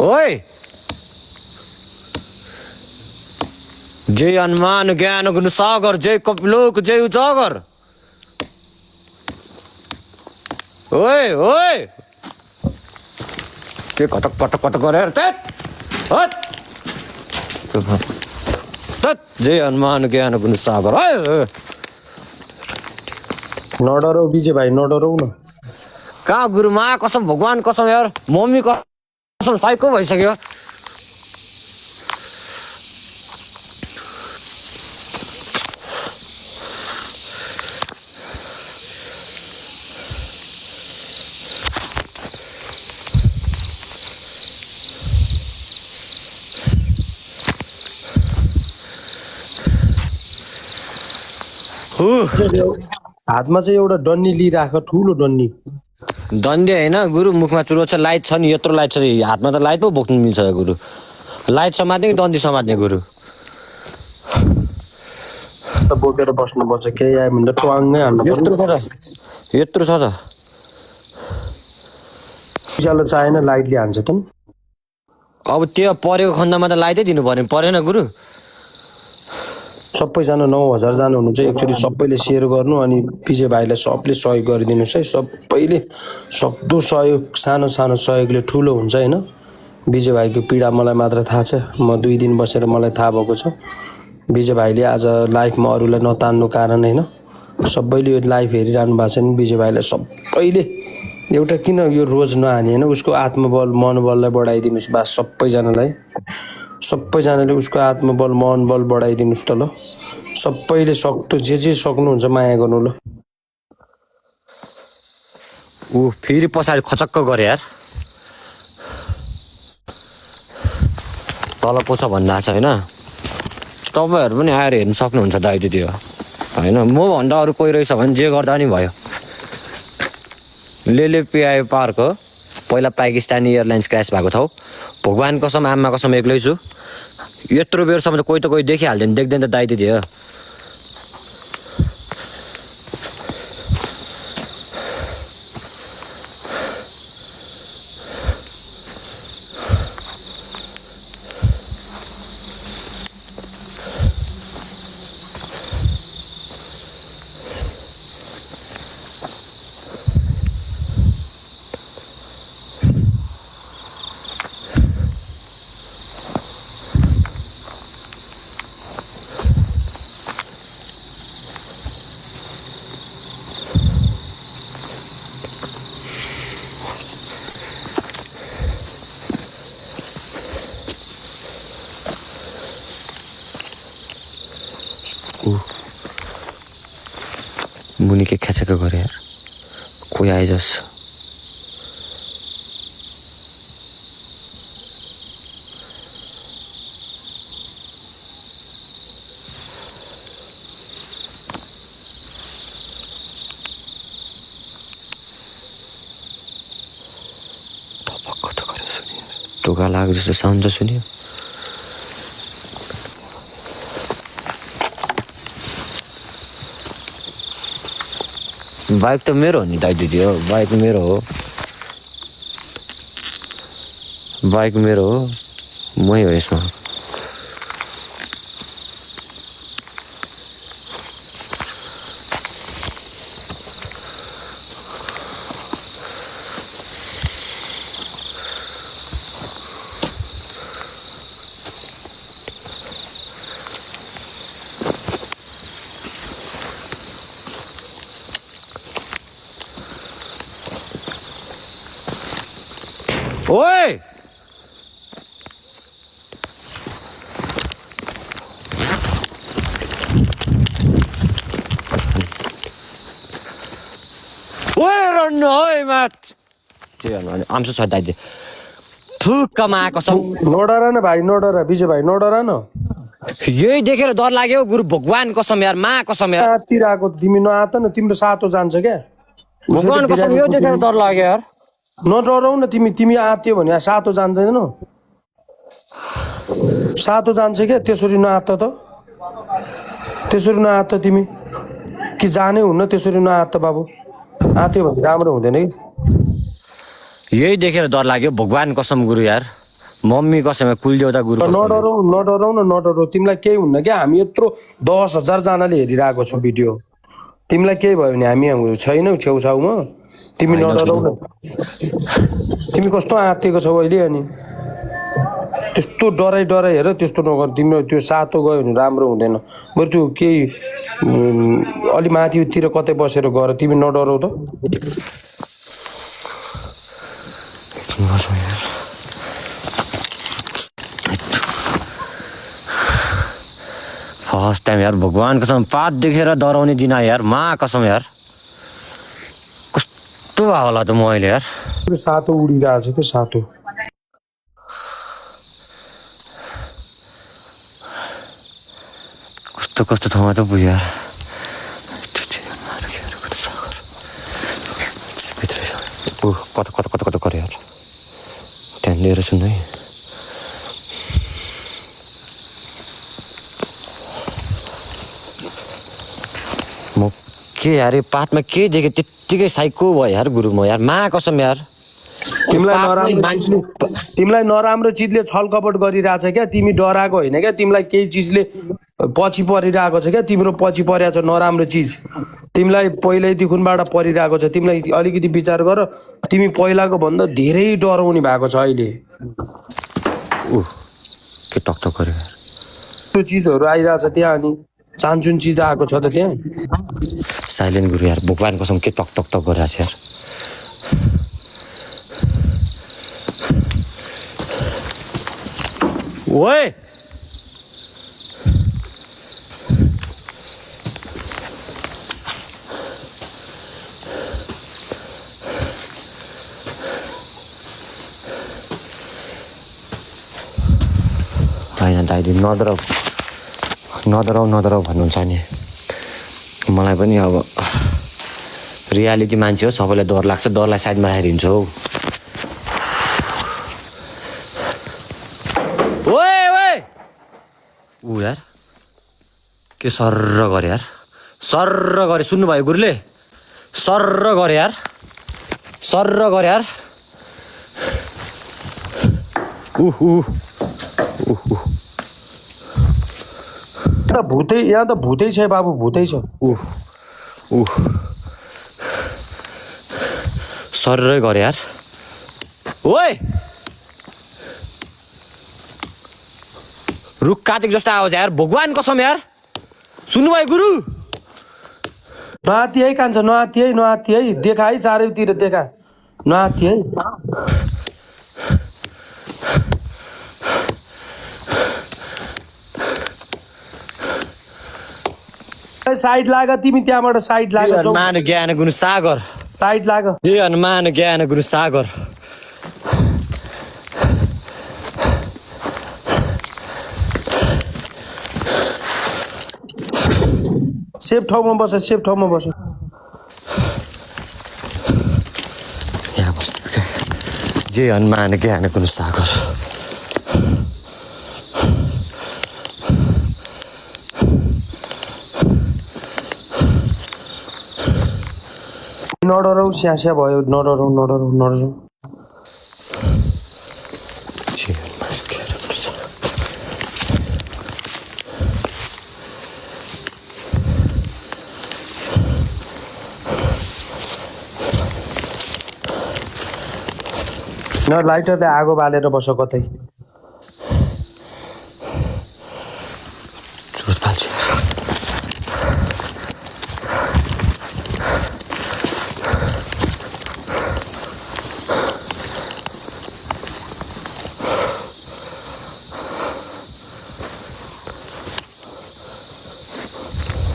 ओए जय हनुमान ज्ञान गुण सागर जय कपिलोक जय उजागर ओए ओए के कटक कटक कटक गरेर जय हनुमान ज्ञान गुण सागर नडराउ विजय भाइ नडराउ न कहाँ गुरु माया कसम भगवान कसम यार मम्मी कसम साइको भइसक्यो हातमा चाहिँ एउटा डन्नी लिइराख ठुलो डन्नी दण्डी होइन गुरु मुखमा चुरो छ लाइट छ नि यत्रो लाइट छ हातमा त लाइट पो बोक्नु मिल्छ गुरु लाइट समात्ने कि दण्डी समात्ने गुरु बोकेर बस्नुपर्छ केही आयो भने त ट्वाङ्गै हाल्नु यत्रो छ त उज्यालो चाहिएन लाइटले हान्छ त अब त्यो परेको खण्डमा त लाइटै दिनु पर्ने परेन गुरु सबैजना 9000 जना हुनुहुन्छ एकचोटि सबैले सेयर गर्नु अनि विजय भाइलाई सबले सहयोग गरिदिनुहोस् है सबैले सक्दो सहयोग सानो सानो सहयोगले ठुलो हुन्छ हैन विजय भाइको पीडा मलाई मात्र थाहा छ म 2 दिन बसेर मलाई थाहा भएको छ विजय भाइले आज लाइफमा अरूलाई नतान्नु कारण हैन सबैले यो लाइफ हेरिरहनु भएको छ नि विजय भाइलाई सबैले एउटा किन यो रोज नहानी हैन उसको आत्मबल मनोबललाई बढाइदिनुस् बा सबैजनाले उसको आत्मबल मनोबल बढाइदिनुस् त ल सबैले सक्दो जे सक्नुहुन्छ माया गर्नु ल ऊ फेरि पछाडि खचक्क गरे यार तल पोछ भन्दा छ हैन तपाईहरु पनि आएर हेर्न सक्नुहुन्छ दाइले त्यो हैन म भन्दा अरु कोही रहेछ भने जे गर्दा नि भयो लेलेपिआई पार्क हो पहिला पाकिस्तानी एयरलाइन्स क्र्यास भएको ठाउँ भगवान कसम आमा कसम एक्लै छु यत्रो बेरसम्म त कोही देखिहाल्दैन देख्दैन त दाइले थियो मुनि के खेचेक गरे यार कोही आए जस्तो ढोका लाग्यो जस्तो साउन्ड त सुन्यो बाइक त मेरो हो नि दाइ दिदी हो बाइक मेरो हो मै हो यसमा ओए रन्नु है मात आम सो दाइले थुक्कमा कसम नडरा न भाइ नडरा विजय भाइ नडरा न यही देखेर डर लाग्यो गुरु भगवान कसम यार मा कसम यार तिराको तिमी नआत न तिम्रो सातो जान्छ क्या भगवान कसम यो देखेर डर लाग्यो यार नडराउ न तिमी आत्यो भने सातो जान्दैन सातो जान्छ क्या त्यसरी नआत त त्यसरी नआत तिमी कि जानै हुन्न त्यसरी नआत त बाबु आत्यो भने राम्रो हुँदैन कि यही देखेर डर लाग्यो भगवान कसम गुरु यार मम्मी कसम कुलदेउता गुरु कसम। नडराउ तिमीलाई केही हुन्न क्या हामी यत्रो 10,000 जनाले हेरिरहेको छु भिडियो तिमीलाई केही भयो भने हामी छैनौ छेउछाउमा तिमी नडराउ न तिमी कस्तो आत्तिएको छौ अहिले अनि त्यस्तो डराइ हेर त्यस्तो नगर तिम्रो त्यो सातो गयो भने राम्रो हुँदैन बरु त्यो केही अलि माथितिर कतै बसेर गर तिमी नडराउ त फर्स्ट टाइम यार भगवान कसम पात देखेर डराउने दिन यार मा कसम यार कस्तो भयो होला त म अहिले यार सातो उडिरहेछ के सातो कस्तो कस्तो ठाउँमा त पुग्यो यार कता कता कता कता गऱ्यो यार त्यहाँ लिएर सुन्नु है म के यार पातमा के देखेँ त्यत्तिकै साइको भयो यार गुरु म यार मा कसम यार तिमीलाई नराम्रो चिजले छलकपट गरिरहेछ क्या तिमी डराएको होइन क्या तिमीलाई केही चिजले पछि परिरहेको छ क्या तिम्रो पछि परेको छ नराम्रो चिज तिमीलाई पहिल्यैदेखिबाट परिरहेको छ तिमीलाई अलिकति विचार गर तिमी पहिलाको भन्दा धेरै डराउने भएको छ अहिले के टकटक गर्यो त्यो चिजहरू आइरहेछ त्यहाँ अनि चान्चुन चिज आएको छ त त्यहाँ साइलेन्ट गुरु यार भगवान कसम के टक टक टक गरिरहेछ यार ओए होइन दाइले नडराउ भन्नुहुन्छ नि मलाई पनि अब रियालिटी मान्छे हो सबैलाई डर लाग्छ डरलाई साइडमा राखेर हिँड्छु हौ ऊ यार के सर्र गरे यार सर्र गरे सुन्नुभयो गुरुले सर्र गरे यार यहाँ त भूतै छ बाबु भूतै छ सर्रै गरे यार ओए रुख काटेको जस्तो आवाज यार भगवान कसम यार सुन्नुभयो गुरु नआत्ती है कान्छ नआत्ती है देखा है चारैतिर देखा नआत्ती है साइड लाग तिमी त्यहाँबाट साइड लाग हनुमान ज्ञान गुरु सागर साइड लाग जय हनुमान ज्ञान गुरु सागर सेफ ठाउँमा बस यहाँ बस जय हनुमान ज्ञान गुरु सागर नडराउ स्यास्या भयो नडराउ न लाइटरले आगो बालेर बस कतै